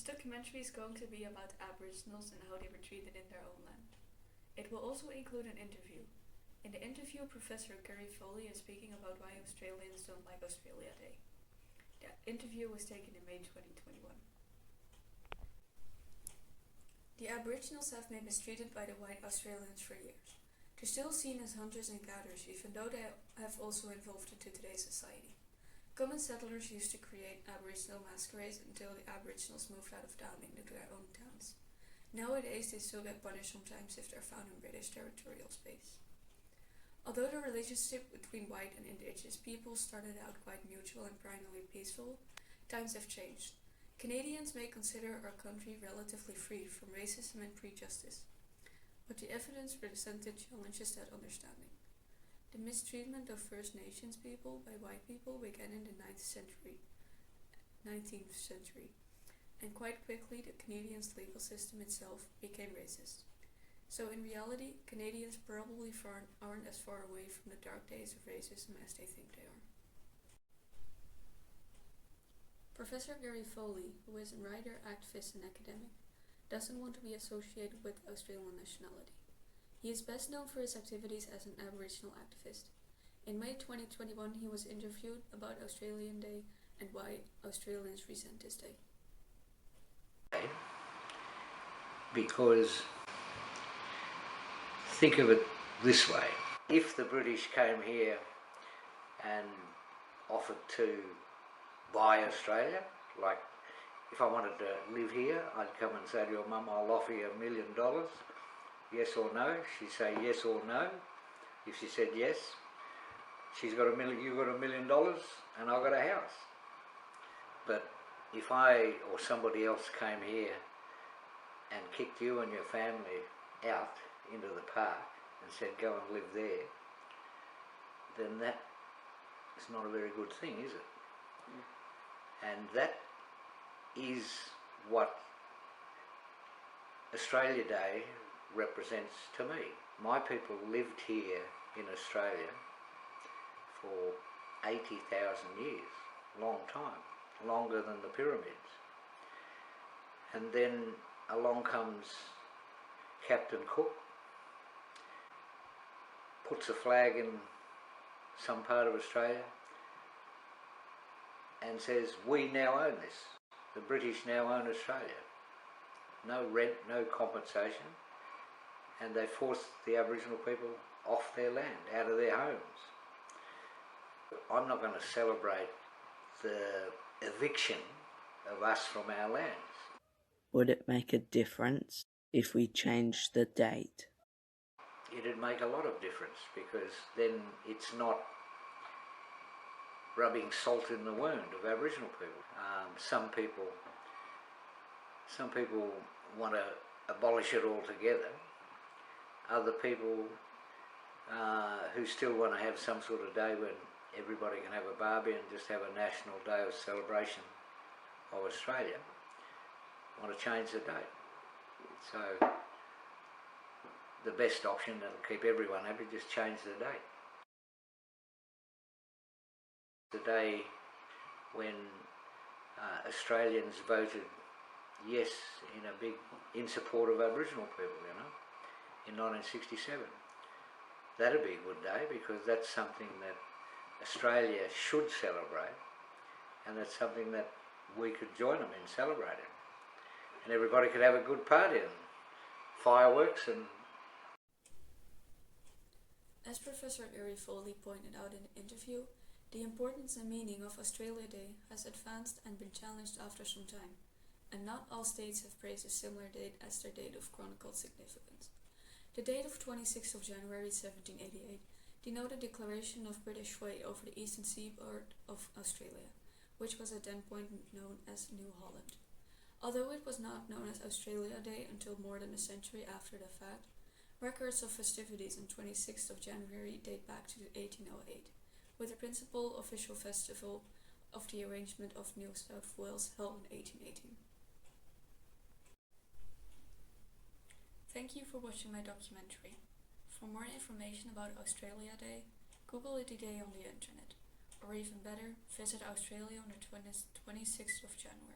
documentary is going to be about Aboriginals and how they were treated in their own land. It will also include an interview. In the interview, Professor Gary Foley is speaking about why Australians don't like Australia Day. The interview was taken in May 2021. The Aboriginals have been mistreated by the white Australians for years. They're still seen as hunters and gatherers, even though they have also evolved into today's society. Common settlers used to create Aboriginal masquerades until the Aboriginals moved out of town into their own towns. Nowadays, they still get punished sometimes if they're found in British territorial space. Although the relationship between white and indigenous people started out quite mutual and primarily peaceful, times have changed. Canadians may consider our country relatively free from racism and prejudice, but the evidence presented challenges that understanding. The mistreatment of First Nations people by white people began in the 19th century, and quite quickly the Canadian legal system itself became racist. So in reality, Canadians probably aren't as far away from the dark days of racism as they think they are. Professor Gary Foley, who is a writer, activist, and academic, doesn't want to be associated with Australian nationality. He is best known for his activities as an Aboriginal activist. In May 2021, he was interviewed about Australian Day and why Australians resent this day. Because think of it this way. If the British came here and offered to buy Australia, like if I wanted to live here, I'd come and say to your mum, I'll offer you $1 million. Yes or no? She'd say yes or no. If she said yes, she's got $1 million, you got $1 million, and I got a house. But if I or somebody else came here and kicked you and your family out into the park and said go and live there, then that is not a very good thing, is it? And that is what Australia Day represents to me. My people lived here in Australia for 80,000 years, long time, longer than the pyramids. And then along comes Captain Cook, puts a flag in some part of Australia and says, we now own this. The British now own Australia. No rent, no compensation. And they forced the Aboriginal people off their land, out of their homes. I'm not going to celebrate the eviction of us from our lands. Would it make a difference if we changed the date? It'd make a lot of difference, because then it's not rubbing salt in the wound of Aboriginal people. Some people want to abolish it altogether. Other people who still want to have some sort of day when everybody can have a barbie and just have a national day of celebration of Australia, want to change the date. So the best option that'll keep everyone happy, just change the date. The day when Australians voted yes in support of Aboriginal people, in 1967. That'd be a good day, because that's something that Australia should celebrate, and that's something that we could join them in celebrating. And everybody could have a good party and fireworks and... As Professor Gary Foley pointed out in the interview, the importance and meaning of Australia Day has advanced and been challenged after some time, and not all states have praised a similar date as their date of chronicled significance. The date of 26th of January 1788 denoted the declaration of British sway over the eastern seaboard of Australia, which was at that point known as New Holland. Although it was not known as Australia Day until more than a century after the fact, records of festivities on 26th of January date back to 1808, with the principal official festival of the arrangement of New South Wales held in 1818. Thank you for watching my documentary. For more information about Australia Day, Google it today on the internet, or even better, visit Australia on the 26th of January.